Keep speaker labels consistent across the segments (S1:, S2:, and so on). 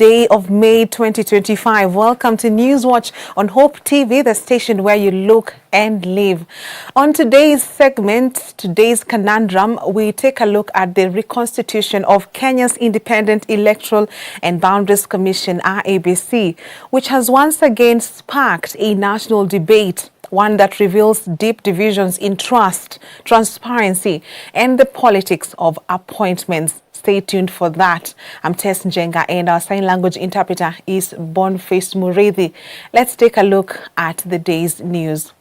S1: day of May 2025. Welcome to Newswatch on Hope TV, the station where you look and live. On today's segment, today's conundrum, we take a look at the reconstitution of Kenya's Independent Electoral and Boundaries Commission, IEBC, which has once again sparked a national debate, one that reveals deep divisions in trust, transparency, and the politics of appointments. Stay tuned for that. I'm Tess Njenga and our sign language interpreter is Boniface Murithi. Let's take a look at the day's news.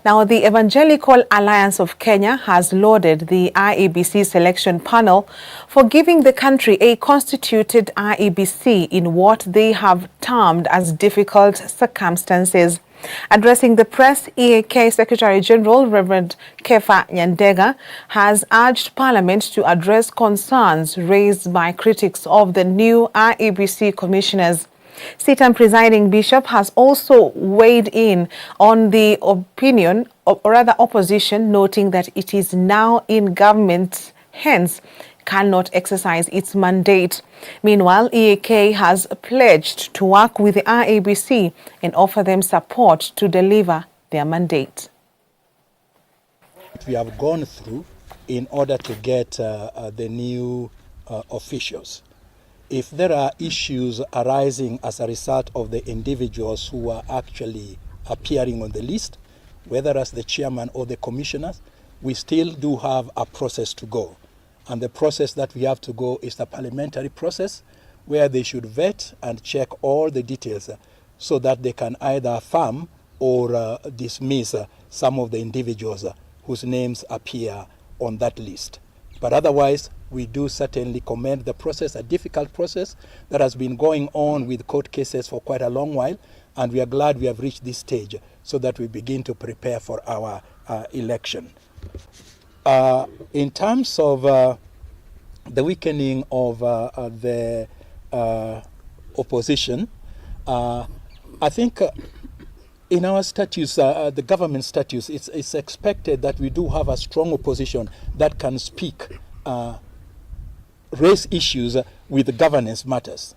S1: Now, the Evangelical Alliance of Kenya has lauded the IEBC selection panel for giving the country a constituted IEBC in what they have termed as difficult circumstances. Addressing the press, EAK Secretary General Reverend Tess Njenga has urged Parliament to address concerns raised by critics of the new IEBC commissioners. Sit-and presiding bishop has also weighed in on the opinion, or rather opposition, noting that it is now in government's hands, cannot exercise its mandate. Meanwhile, EAK has pledged to work with the IEBC and offer them support to deliver their mandate.
S2: We have gone through in order to get the new officials. If there are issues arising as a result of the individuals who are actually appearing on the list, whether as the chairman or the commissioners, we still do have a process to go. And the process that we have to go is the parliamentary process, where they should vet and check all the details so that they can either affirm or dismiss some of the individuals whose names appear on that list. But otherwise, we do certainly commend the process, a difficult process that has been going on with court cases for quite a long while, and we are glad we have reached this stage so that we begin to prepare for our election. In terms of the weakening of the opposition, I think in our statutes, the government statutes, it's expected that we do have a strong opposition that can speak, raise issues with the governance matters.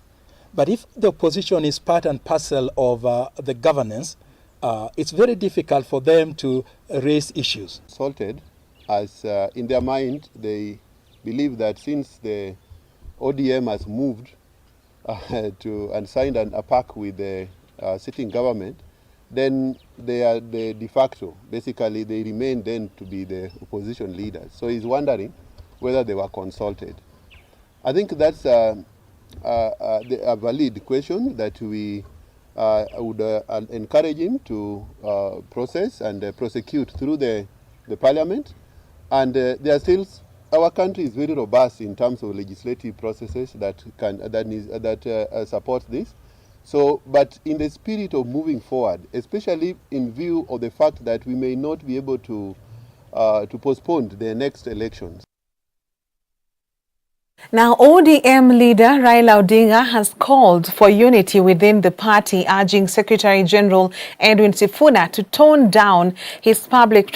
S2: But if the opposition is part and parcel of the governance, it's very difficult for them to raise issues.
S3: Salted, as in their mind, they believe that since the ODM has moved and signed a pact with the sitting government, then they are the de facto. Basically, they remain then to be the opposition leaders. So he's wondering whether they were consulted. I think that's a valid question that we would encourage him to process and prosecute through the parliament. And there are still, our country is very robust in terms of legislative processes that support this. So, but in the spirit of moving forward, especially in view of the fact that we may not be able to postpone the next elections.
S1: Now, ODM leader Raila Odinga has called for unity within the party, urging Secretary General Edwin Sifuna to tone down his public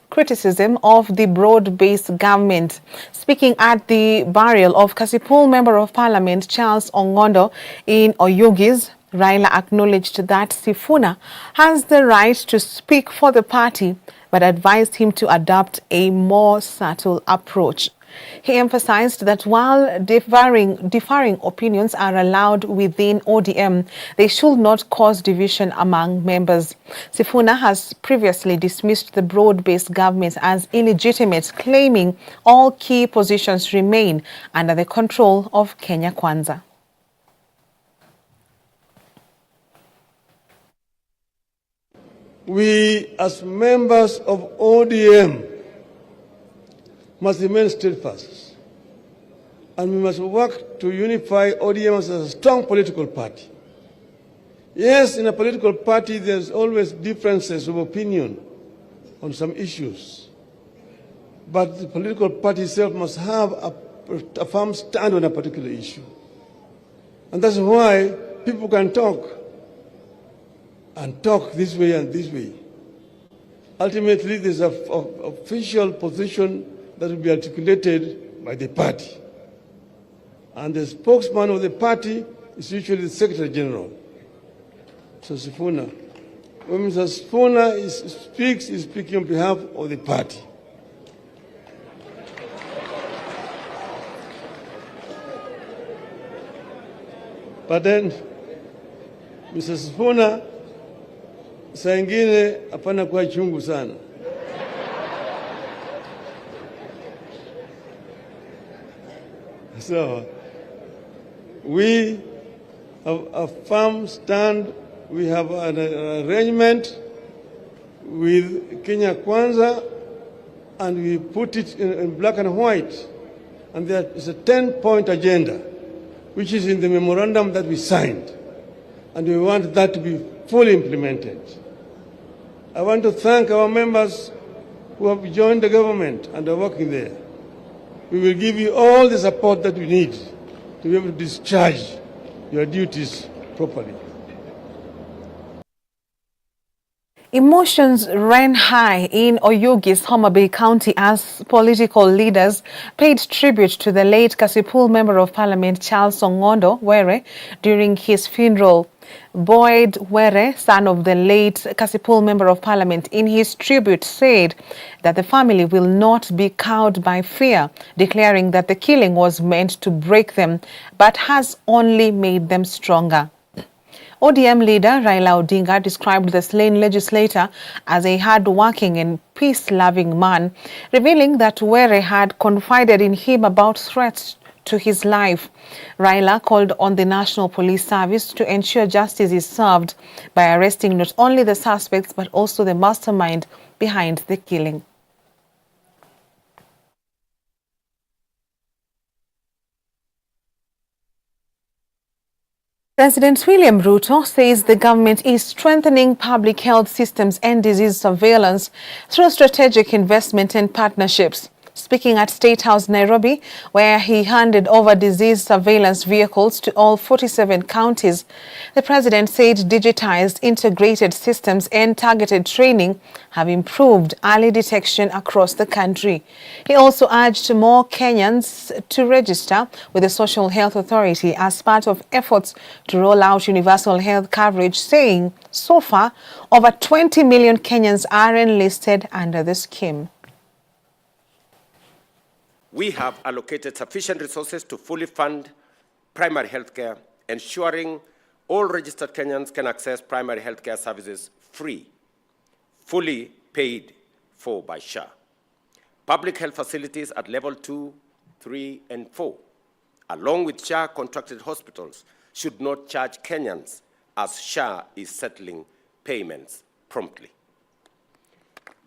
S1: criticism of the broad-based government. Speaking at the burial of Kasipul Member of Parliament Charles Ongondo in Oyugis, Raila acknowledged that Sifuna has the right to speak for the party, but advised him to adopt a more subtle approach. He emphasized that while differing opinions are allowed within ODM, they should not cause division among members. Sifuna has previously dismissed the broad-based government as illegitimate, claiming all key positions remain under the control of Kenya Kwanza.
S4: We, as members of ODM, must remain steadfast, and we must work to unify ODM as a strong political party. Yes, in a political party, there's always differences of opinion on some issues, but the political party itself must have a firm stand on a particular issue. And that's why people can talk, and talk this way and this way. Ultimately, there's an official position that will be articulated by the party. And the spokesman of the party is usually the Secretary General, Mr. Sifuna. When Mr. Sifuna speaks, he's speaking on behalf of the party. But then, Mr. Sifuna, saa ingine hapana kwa chungu sana. So, we have a firm stand. We have an arrangement with Kenya Kwanza, and we put it in black and white. And there is a 10-point agenda, which is in the memorandum that we signed. And we want that to be fully implemented. I want to thank our members who have joined the government and are working there. We will give you all the support that we need to be able to discharge your duties properly.
S1: Emotions ran high in Oyugis, Homa Bay County as political leaders paid tribute to the late Kasipul Member of Parliament Charles Ongondo Were during his funeral. Boyd Were, son of the late Kasipul Member of Parliament, in his tribute said that the family will not be cowed by fear, declaring that the killing was meant to break them but has only made them stronger. ODM leader Raila Odinga described the slain legislator as a hard-working and peace-loving man, revealing that Were had confided in him about threats to his life. Raila called on the National Police Service to ensure justice is served by arresting not only the suspects but also the mastermind behind the killing. President William Ruto says the government is strengthening public health systems and disease surveillance through strategic investment and partnerships. Speaking at State House, Nairobi, where he handed over disease surveillance vehicles to all 47 counties, the president said digitized integrated systems and targeted training have improved early detection across the country. He also urged more Kenyans to register with the Social Health Authority as part of efforts to roll out universal health coverage, saying so far over 20 million Kenyans are enlisted under the scheme.
S5: We have allocated sufficient resources to fully fund primary health care, ensuring all registered Kenyans can access primary health care services free, fully paid for by SHA. Public health facilities at level 2, 3, and 4, along with SHA contracted hospitals, should not charge Kenyans as SHA is settling payments promptly.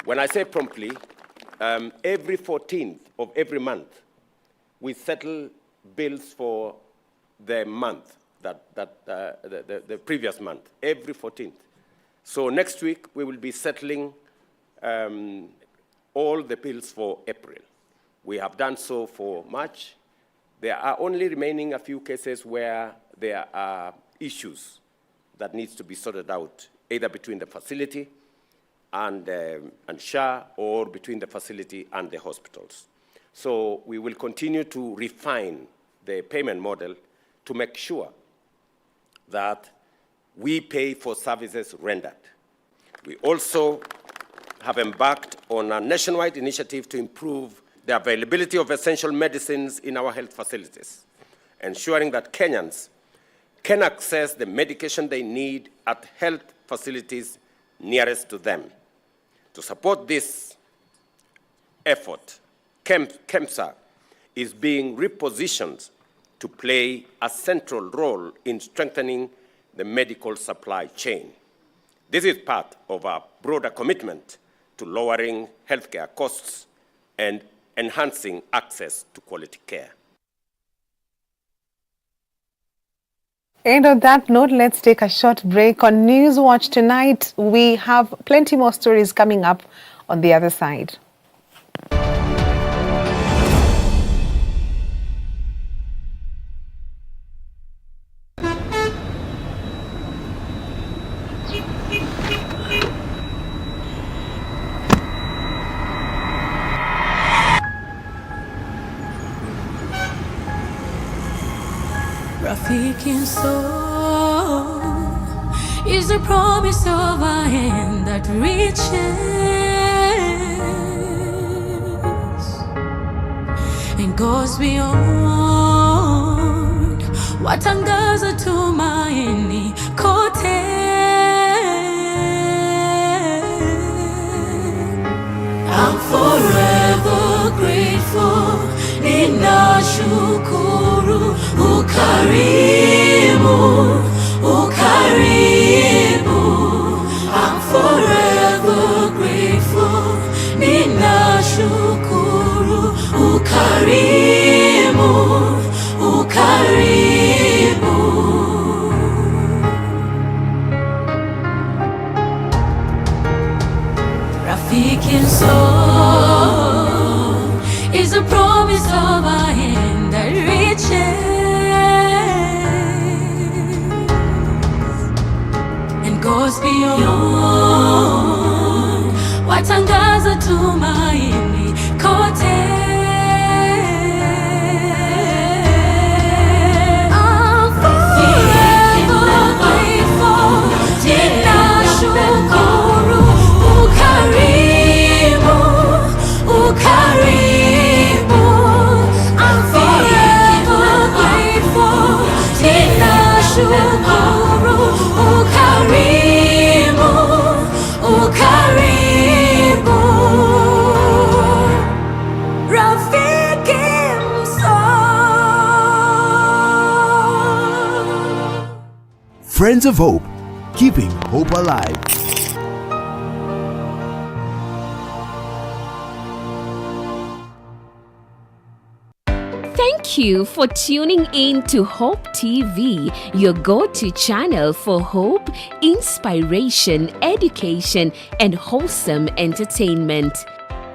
S5: When I say promptly, every 14th of every month, we settle bills for the month, the previous month, every 14th. So next week, we will be settling all the bills for April. We have done so for March. There are only remaining a few cases where there are issues that needs to be sorted out, either between the facility and SHA or between the facility and the hospitals. So we will continue to refine the payment model to make sure that we pay for services rendered. We also have embarked on a nationwide initiative to improve the availability of essential medicines in our health facilities, ensuring that Kenyans can access the medication they need at health facilities nearest to them. To support this effort, KEMSA is being repositioned to play a central role in strengthening the medical supply chain. This is part of our broader commitment to lowering healthcare costs and enhancing access to quality care.
S1: And on that note, let's take a short break. On Newswatch tonight, we have plenty more stories coming up on the other side.
S6: Rafiki soul is the promise of a hand that reaches and goes beyond watangaza tumaini kote. I'm forever grateful, ninashukuru ukarimu, ukarimu. I'm forever grateful, ninashukuru ukarimu, ukarimu. Rafiki soul is a promise of a hand that reaches and goes beyond watangaza tumaini kote. I'm forever grateful, ninashukuru ukarimu, ukarimu. I'm forever grateful, ninashukuru ukarimu, ukarimu. Rafiki msoul.
S7: Friends of Hope, keeping hope alive.
S8: Thank you for tuning in to Hope TV, your go-to channel for hope, inspiration, education, and wholesome entertainment.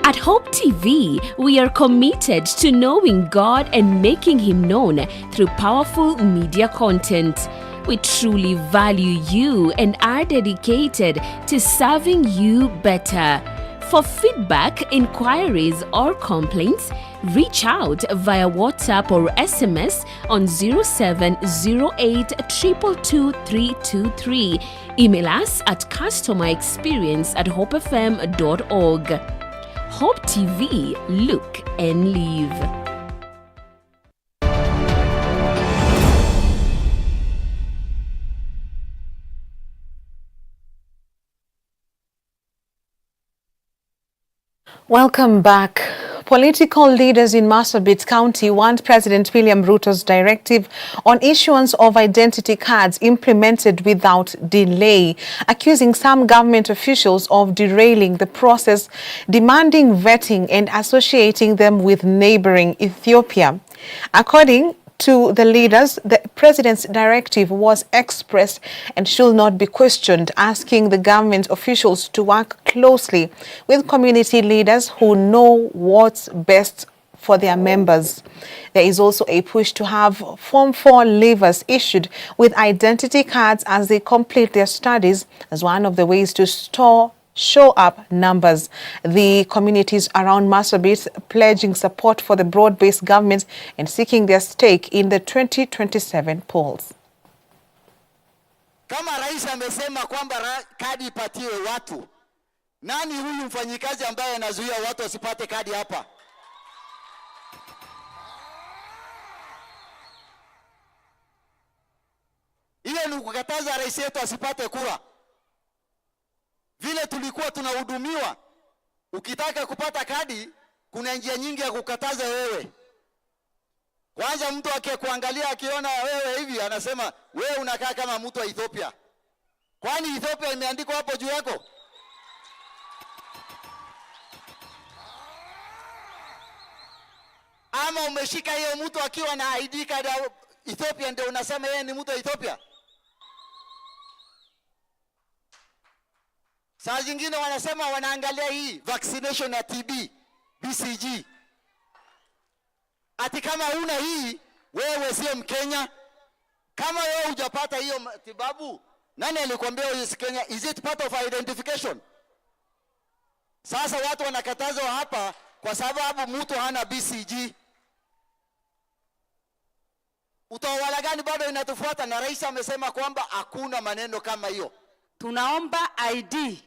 S8: At Hope TV, we are committed to knowing God and making Him known through powerful media content. We truly value you and are dedicated to serving you better. For feedback, inquiries, or complaints, reach out via WhatsApp or SMS on 0708 222 323. Email us at customerexperience@hopefm.org. Hope TV, look and live.
S1: Welcome back. Political leaders in Marsabit County want President William Ruto's directive on issuance of identity cards implemented without delay, accusing some government officials of derailing the process, demanding vetting and associating them with neighboring Ethiopia. According to the leaders, the president's directive was expressed and should not be questioned, asking the government officials to work closely with community leaders who know what's best for their members. There is also a push to have Form 4 leavers issued with identity cards as they complete their studies as one of the ways to show up numbers. The communities around Marsabit pledging support for the broad-based government and seeking their stake in the 2027 polls.
S9: Kama rais amesema kwamba kadi ipatiwe watu, nani huyu mfanyikazi ambaye anazuia watu wasipate kadi hapa? Hiyo ni kukataza rais yetu asipate kura. Vile tulikuwa tunahudumiwa, ukitaka kupata kadi, kuna njia nyingi ya kukataza wewe. Kwanza mtu akikuangalia akiona wewe hivi anasema wewe unakaa kama mtu wa Ethiopia. Kwani Ethiopia imeandikwa hapo juu yako? Ama umeshika hiyo mtu akiwa na ID card ya Ethiopia ndio unasema yeye ni mtu wa Ethiopia? Saa zingine wanasema wanaangalia hii vaccination ya TB, BCG. Ati kama una hii, wewe sio Mkenya. Kama wewe hujapata hiyo matibabu, nani alikwambia wewe si Kenya? Is it part of identification? Sasa watu wanakatazwa hapa kwa sababu mtu hana BCG. Utawala gani bado inatufuata? Na rais amesema kwamba hakuna maneno kama hiyo.
S10: Tunaomba ID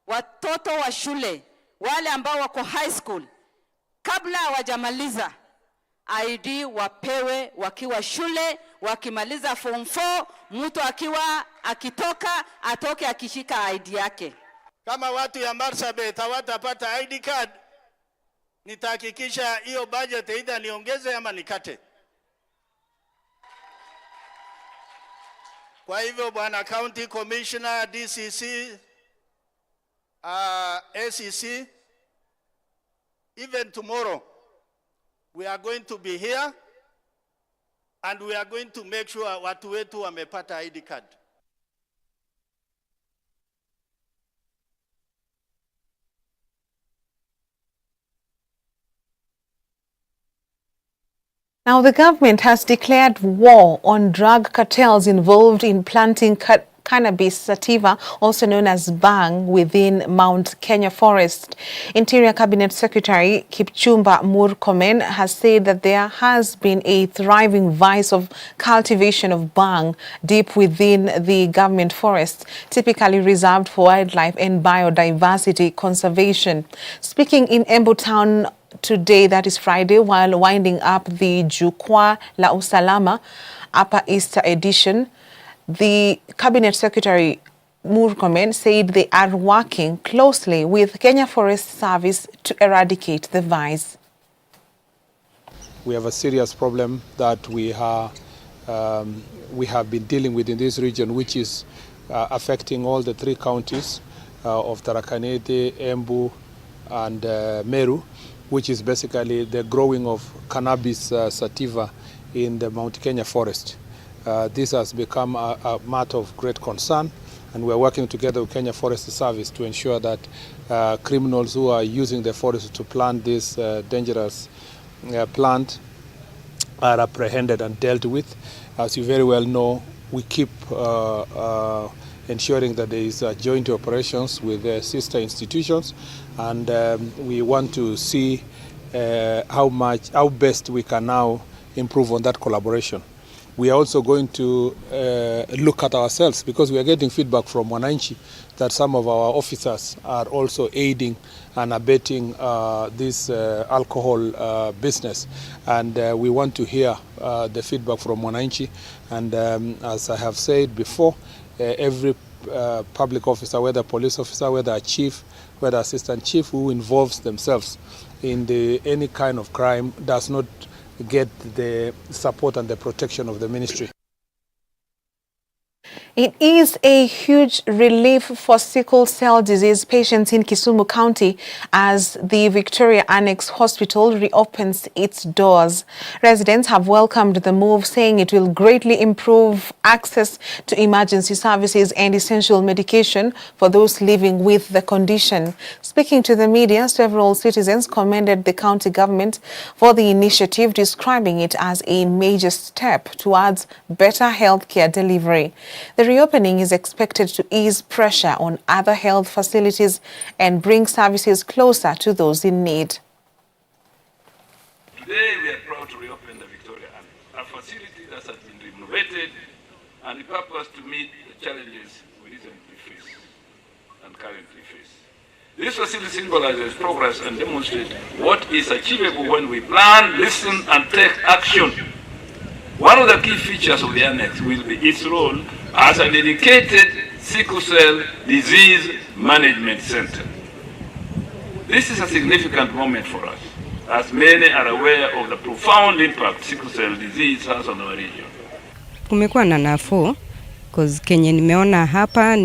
S10: watoto wa shule wale ambao wako high school kabla hawajamaliza ID wapewe wakiwa shule, wakimaliza form 4, mtu akitoka atoke akishika ID yake.
S11: Kama watu ya Marsabit hawatapata ID card, nitahakikisha hiyo budget either niongeze ama nikate. Kwa hivyo bwana County Commissioner, DCC, ACC, even tomorrow we are going to be here and we are going to make sure watu wetu wamepata ID card.
S1: Now, the government has declared war on drug cartels involved in planting cannabis sativa, also known as bang, within Mount Kenya forest. Interior Cabinet Secretary Kipchumba Murkomen has said that there has been a thriving vice of cultivation of bang deep within the government forests, typically reserved for wildlife and biodiversity conservation. Speaking in Embu Town today, that is Friday, while winding up the Jukwaa la Usalama Upper Easter edition, the Cabinet Secretary Murkomen said they are working closely with Kenya Forest Service to eradicate the vice.
S2: We have a serious problem that we have been dealing with in this region, which is affecting all the 3 counties of Tharaka Nithi, Embu and Meru, which is basically the growing of cannabis sativa in the Mount Kenya forest. This has become a matter of great concern, and we're working together with Kenya Forest Service to ensure that criminals who are using the forest to plant this dangerous plant are apprehended and dealt with. As you very well know, we keep ensuring that there is joint operations with the sister institutions, and we want to see how best we can now improve on that collaboration. We are also going to look at ourselves, because we are getting feedback from Wananchi that some of our officers are also aiding and abetting this alcohol business, and we want to hear the feedback from Wananchi. And as I have said before, every public officer, whether police officer, whether a chief, whether assistant chief, who involves themselves in any kind of crime does not get the support and the protection of the ministry.
S1: It is a huge relief for sickle cell disease patients in Kisumu County as the Victoria Annex Hospital reopens its doors. Residents have welcomed the move, saying it will greatly improve access to emergency services and essential medication for those living with the condition. Speaking to the media, several citizens commended the county government for the initiative, describing it as a major step towards better healthcare delivery. The reopening is expected to ease pressure on other health facilities and bring services closer to those in need.
S12: Today we are proud to reopen the Victoria Annex, a facility that has been renovated and the purpose to meet the challenges we recently face and currently face. This facility symbolizes progress and demonstrates what is achievable when we plan, listen and take action. One of the key features of the Annex will be its role as a dedicated sickle cell disease management center. This is a significant moment for us, as many are aware of the profound impact sickle cell disease has on our region.
S13: Kumekuwa na nafuu, because Kenya nimeona hapa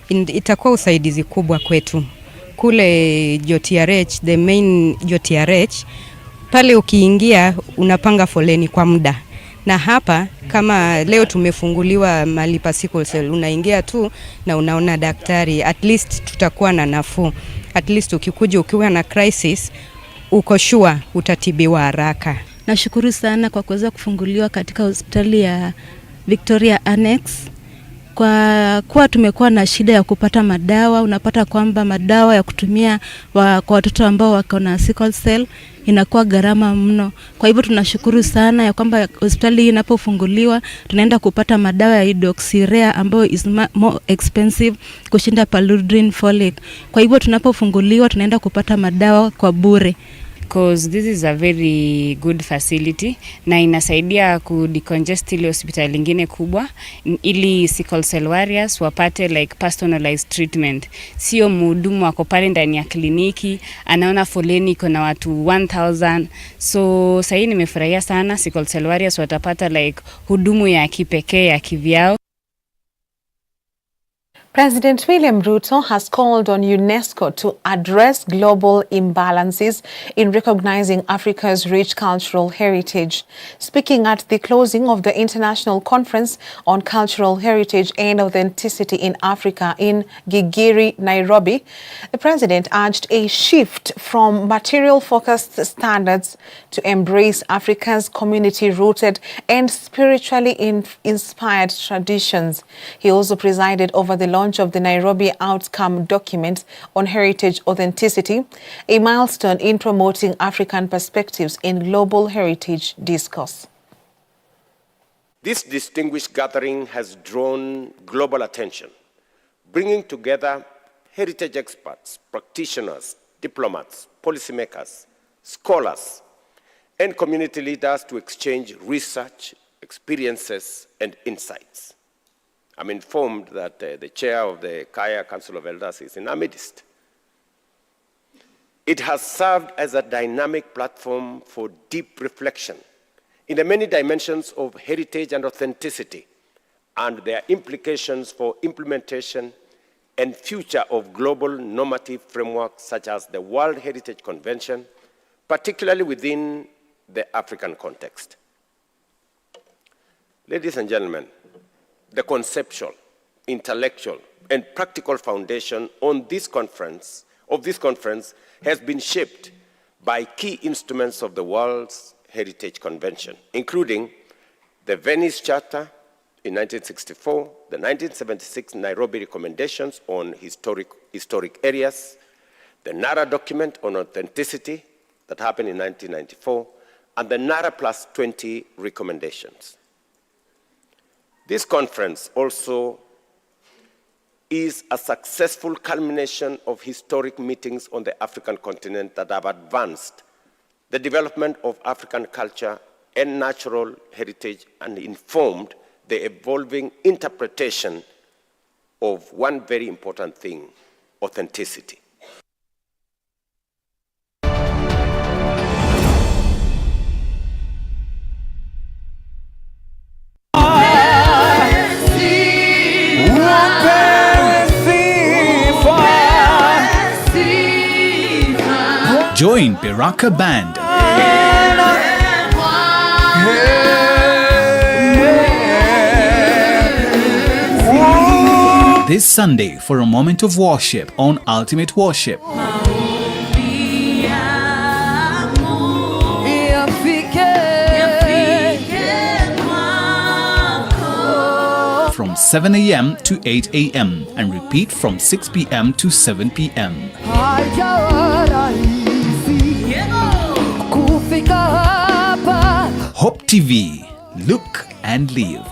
S13: itakuwa usaidizi kubwa kwetu. Kule JTRH, the main JTRH, pale ukiingia unapanga foleni kwa muda. Na hapa kama leo tumefunguliwa mahali pa sickle cell, unaingia tu na unaona daktari. At least tutakuwa na nafuu. At least ukikuja ukiwa na crisis, uko sure utatibiwa haraka.
S14: Nashukuru sana kwa kuweza kufunguliwa katika hospitali ya Victoria Annex. Kwa kuwa tumekuwa na shida ya kupata madawa, unapata kwamba madawa ya kutumia kwa watoto ambao wako na sickle cell inakuwa gharama mno. Kwa hivyo tunashukuru sana ya kwamba hospitali hii inapofunguliwa tunaenda kupata madawa ya hydroxyurea ambayo is more expensive kushinda paludrin folic. Kwa hivyo tunapofunguliwa tunaenda kupata madawa kwa bure.
S15: Because this is a very good facility na inasaidia kudecongest ile hospitali ingine kubwa ili sickle cell warriors wapate like personalized treatment. Sio mhudumu wako pale ndani ya kliniki anaona foleni iko na watu 1000. So sasa nimefurahia sana, sickle cell warriors watapata like hudumu ya kipekee ya kivyao.
S1: President William Ruto has called on UNESCO to address global imbalances in recognizing Africa's rich cultural heritage. Speaking at the closing of the International Conference on Cultural Heritage and Authenticity in Africa in Gigiri, Nairobi, the president urged a shift from material-focused standards to embrace Africa's community-rooted and spiritually inspired traditions. He also presided over the launch of the Nairobi Outcome Document on Heritage Authenticity, a milestone in promoting African perspectives in global heritage discourse.
S5: This distinguished gathering has drawn global attention, bringing together heritage experts, practitioners, diplomats, policymakers, scholars, and community leaders to exchange research, experiences, and insights. I'm informed that the chair of the Kaya Council of Elders is in our midst. It has served as a dynamic platform for deep reflection in the many dimensions of heritage and authenticity and their implications for implementation and future of global normative frameworks such as the World Heritage Convention, particularly within the African context. Ladies and gentlemen, the conceptual, intellectual, and practical foundation of this conference has been shaped by key instruments of the World's Heritage Convention, including the Venice Charter in 1964, the 1976 Nairobi Recommendations on historic areas, the Nara Document on Authenticity that happened in 1994, and the Nara Plus 20 recommendations. This conference also is a successful culmination of historic meetings on the African continent that have advanced the development of African culture and natural heritage and informed the evolving interpretation of one very important thing, authenticity.
S7: Join Baraka Band this Sunday for a moment of worship on Ultimate Worship. From 7 a.m. to 8 a.m. and repeat from 6 p.m. to 7 p.m. Hope TV, look and live.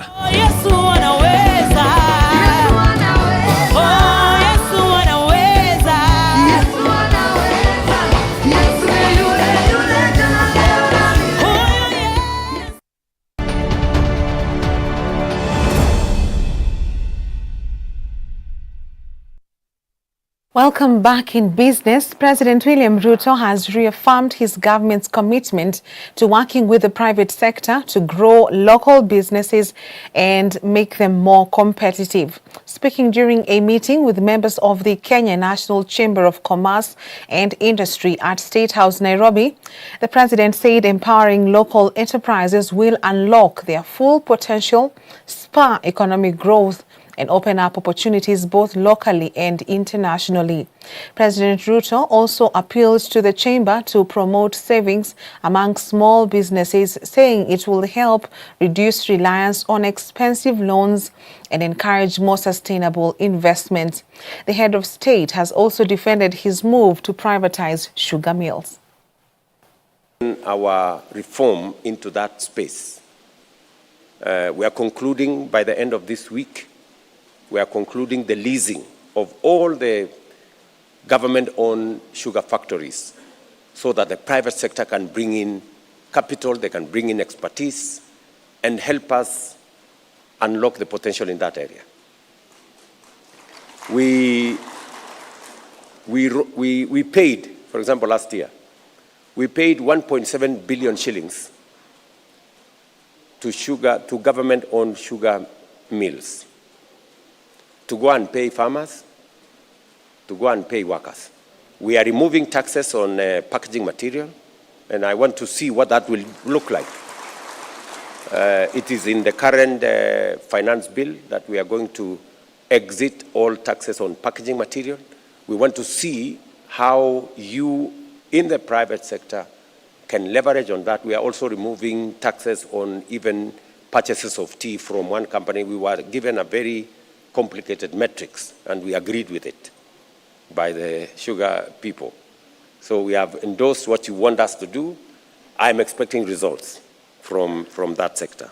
S1: Welcome back in business. President William Ruto has reaffirmed his government's commitment to working with the private sector to grow local businesses and make them more competitive. Speaking during a meeting with members of the Kenya National Chamber of Commerce and Industry at State House, Nairobi, the president said empowering local enterprises will unlock their full potential, spur economic growth, and open up opportunities both locally and internationally. President Ruto also appealed to the chamber to promote savings among small businesses, saying it will help reduce reliance on expensive loans and encourage more sustainable investment. The head of state has also defended his move to privatize sugar mills.
S5: Our reform into that space. We are concluding by the end of this week, we are concluding the leasing of all the government-owned sugar factories so that the private sector can bring in capital, they can bring in expertise and help us unlock the potential in that area. We paid, for example, last year, we paid 1.7 billion shillings to government-owned sugar mills to go and pay farmers, to go and pay workers. We are removing taxes on packaging material, and I want to see what that will look like. It is in the current finance bill that we are going to exit all taxes on packaging material. We want to see how you, in the private sector, can leverage on that. We are also removing taxes on even purchases of tea from one company. We were given a very complicated metrics, and we agreed with it by the sugar people. So we have endorsed what you want us to do. I'm expecting results from that sector.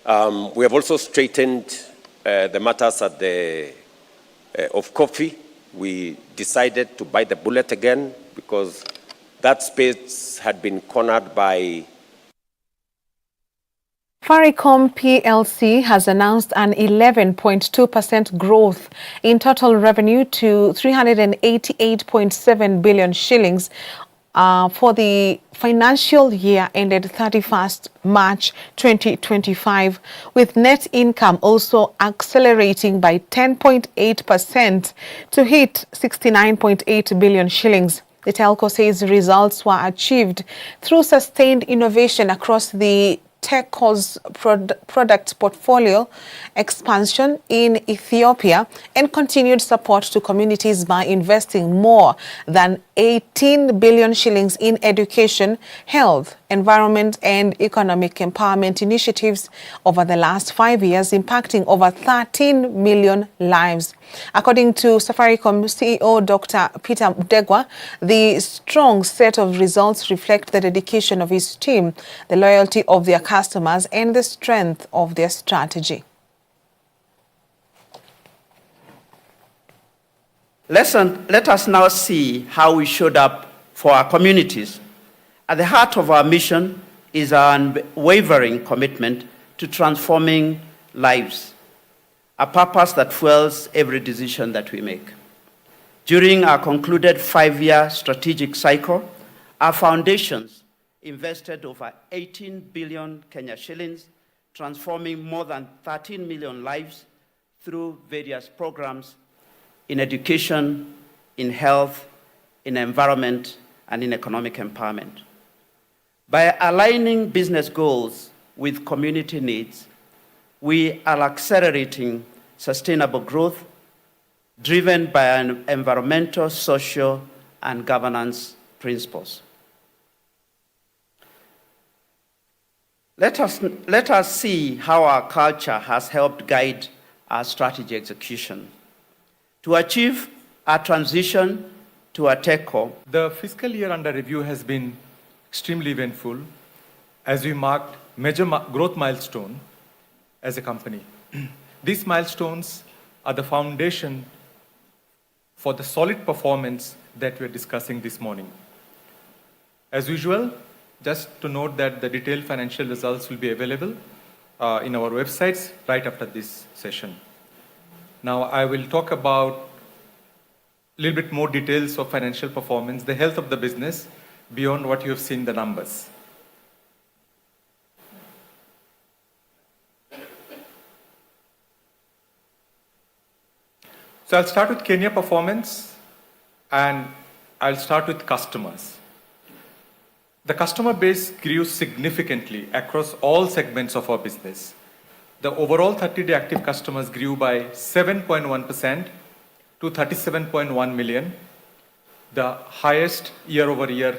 S5: We have also straightened the matters at of coffee. We decided to bite the bullet again because that space had been cornered by
S1: Safaricom PLC has announced an 11.2% growth in total revenue to 388.7 billion shillings for the financial year ended 31st March 2025, with net income also accelerating by 10.8% to hit 69.8 billion shillings. The telco says results were achieved through sustained innovation across the telco's product portfolio, expansion in Ethiopia, and continued support to communities by investing more than 18 billion shillings in education, health, environment, and economic empowerment initiatives over the last 5 years, impacting over 13 million lives. According to Safaricom CEO Dr. Peter Mdegwa, the strong set of results reflect the dedication of his team, the loyalty of their customers, and the strength of their strategy.
S16: Let us now see how we showed up for our communities. At the heart of our mission is our unwavering commitment to transforming lives, a purpose that fuels every decision that we make. During our concluded 5-year strategic cycle, our foundations invested over 18 billion Kenya shillings, transforming more than 13 million lives through various programs in education, in health, in environment, and in economic empowerment. By aligning business goals with community needs, we are accelerating sustainable growth driven by an environmental, social, and governance principles. Let us see how our culture has helped guide our strategy execution. To achieve our transition to a telco,
S17: the fiscal year under review has been extremely eventful as we marked major growth milestone as a company. These milestones are the foundation for the solid performance that we're discussing this morning. As usual, just to note that the detailed financial results will be available in our websites right after this session. Now I will talk about a little bit more details of financial performance, the health of the business beyond what you have seen the numbers. So I'll start with Kenya performance and I'll start with customers. The customer base grew significantly across all segments of our business. The overall 30-day active customers grew by 7.1% to 37.1 million, the highest year-over-year.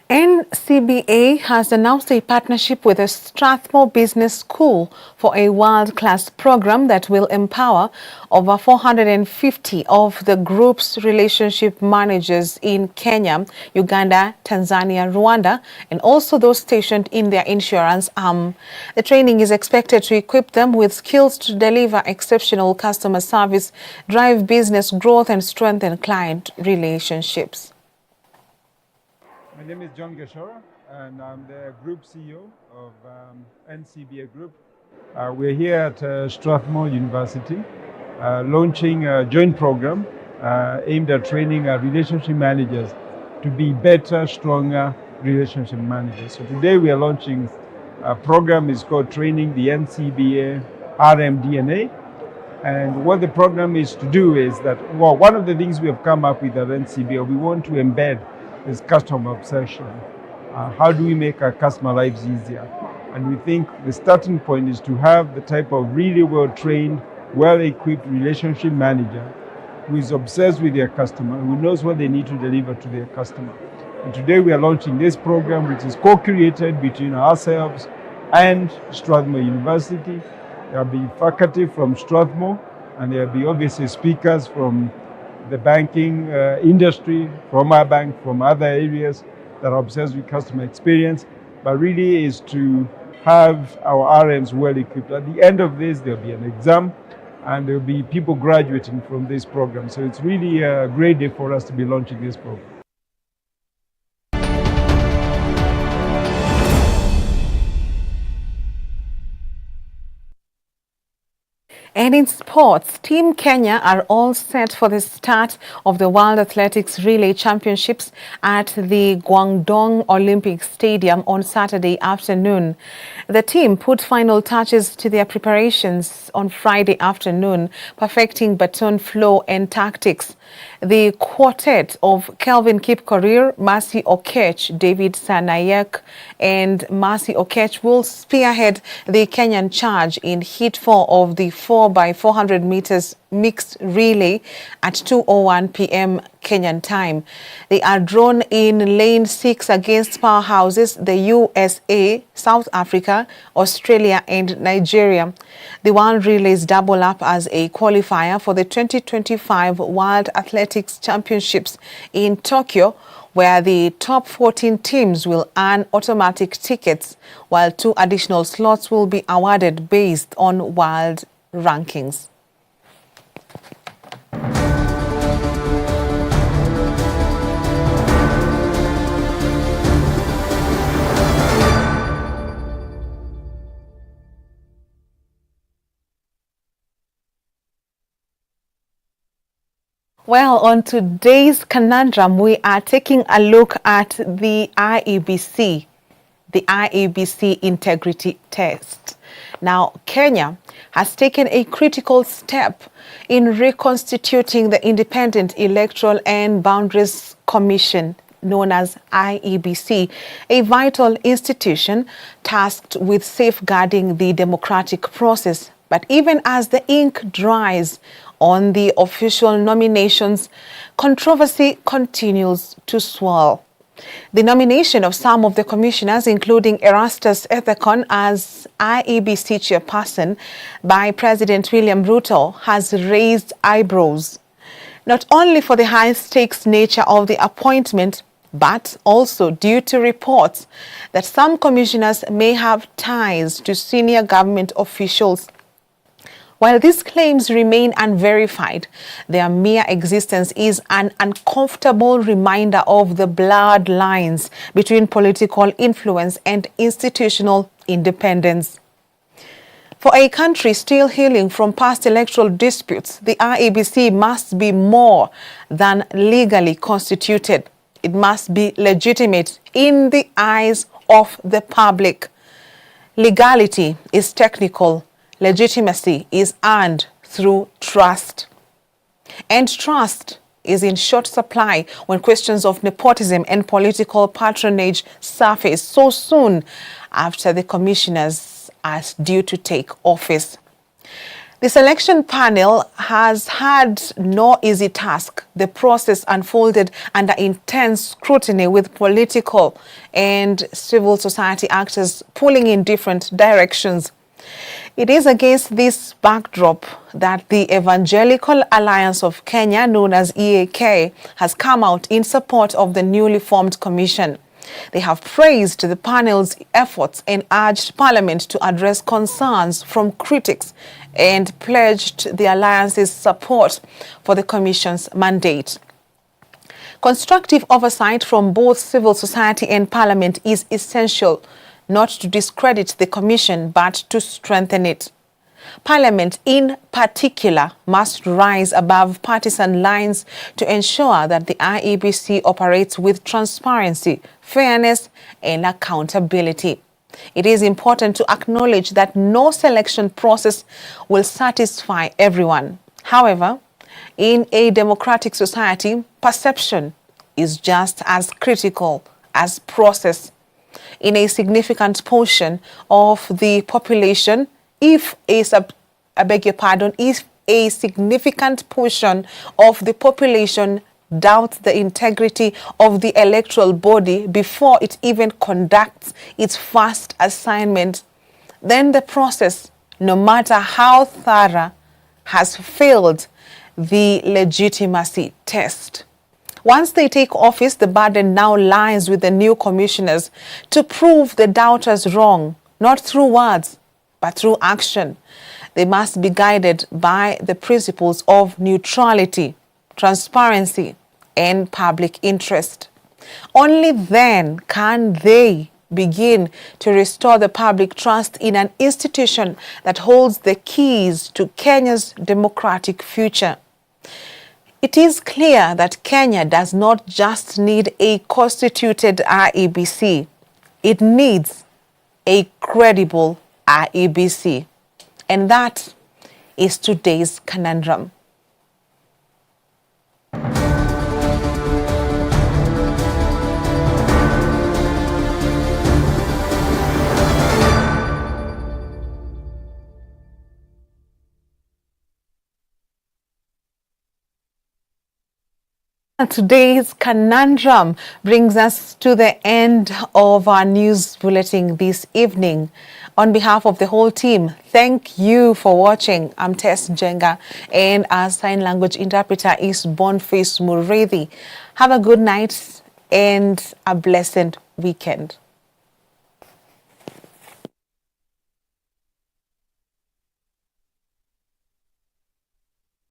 S1: NCBA has announced a partnership with the Strathmore Business School for a world-class program that will empower over 450 of the group's relationship managers in Kenya, Uganda, Tanzania, Rwanda, and also those stationed in their insurance arm. The training is expected to equip them with skills to deliver exceptional customer service, drive business growth, and strengthen client relationships.
S18: My name is John Geshora, and I'm the Group CEO of NCBA Group. We're here at Strathmore University, launching a joint program aimed at training our relationship managers to be better, stronger relationship managers. So today we are launching a program. It's called Training the NCBA RMDNA. And what the program is to do is that, well, one of the things we have come up with at NCBA, we want to embed is customer obsession. How do we make our customer lives easier? And we think the starting point is to have the type of really well-trained, well-equipped relationship manager who is obsessed with their customer, who knows what they need to deliver to their customer. And today we are launching this program, which is co-created between ourselves and Strathmore University. There will be faculty from Strathmore, and there will be obviously speakers from the banking industry, from our bank, from other areas that are obsessed with customer experience, but really is to have our RMs well equipped. At the end of this, there'll be an exam, and there'll be people graduating from this program. So it's really a great day for us to be launching this program.
S1: And in sports, Team Kenya are all set for the start of the World Athletics Relay Championships at the Guangdong Olympic Stadium on Saturday afternoon. The team put final touches to their preparations on Friday afternoon, perfecting baton flow and tactics. The quartet of Kelvin Kipkorir, Mercy Okech, David Sanayek, and Mercy Okech will spearhead the Kenyan charge in Heat 4 of the 4x400 meters mixed relay at 2:01 p.m. Kenyan time. They are drawn in lane 6 against powerhouses the USA, South Africa, Australia, and Nigeria. The World Relays double up as a qualifier for the 2025 World Athletics Championships in Tokyo, where the top 14 teams will earn automatic tickets, while 2 additional slots will be awarded based on world rankings. Well, on today's conundrum, we are taking a look at the IEBC integrity test. Now, Kenya has taken a critical step in reconstituting the Independent Electoral and Boundaries Commission, known as IEBC, a vital institution tasked with safeguarding the democratic process. But even as the ink dries on the official nominations, controversy continues to swirl. The nomination of some of the commissioners, including Erastus Ethekon as IEBC chairperson by President William Ruto, has raised eyebrows, not only for the high-stakes nature of the appointment, but also due to reports that some commissioners may have ties to senior government officials. While these claims remain unverified, their mere existence is an uncomfortable reminder of the blurred lines between political influence and institutional independence. For a country still healing from past electoral disputes, the IEBC must be more than legally constituted. It must be legitimate in the eyes of the public. Legality is technical. Legitimacy is earned through trust. And trust is in short supply when questions of nepotism and political patronage surface so soon after the commissioners as due to take office. The selection panel has had no easy task. The process unfolded under intense scrutiny with political and civil society actors pulling in different directions. It is against this backdrop that the Evangelical Alliance of Kenya, known as EAK, has come out in support of the newly formed commission. They have praised the panel's efforts and urged Parliament to address concerns from critics and pledged the Alliance's support for the Commission's mandate. Constructive oversight from both civil society and Parliament is essential, not to discredit the Commission but to strengthen it. Parliament, in particular, must rise above partisan lines to ensure that the IEBC operates with transparency, fairness, and accountability. It is important to acknowledge that no selection process will satisfy everyone. However, in a democratic society, perception is just as critical as process. In a significant portion of the population, if a significant portion of the population doubt the integrity of the electoral body before it even conducts its first assignment, then the process, no matter how thorough, has failed the legitimacy test. Once they take office, the burden now lies with the new commissioners to prove the doubters wrong, not through words, but through action. They must be guided by the principles of neutrality, transparency, and public interest. Only then can they begin to restore the public trust in an institution that holds the keys to Kenya's democratic future. It is clear that Kenya does not just need a constituted IEBC. It needs a credible IEBC. And that is today's conundrum. Today's conundrum brings us to the end of our news bulletin this evening. On behalf of the whole team, thank you for watching. I'm Tess Njenga, and our sign language interpreter is Boniface Murithi. Have a good night and a blessed weekend.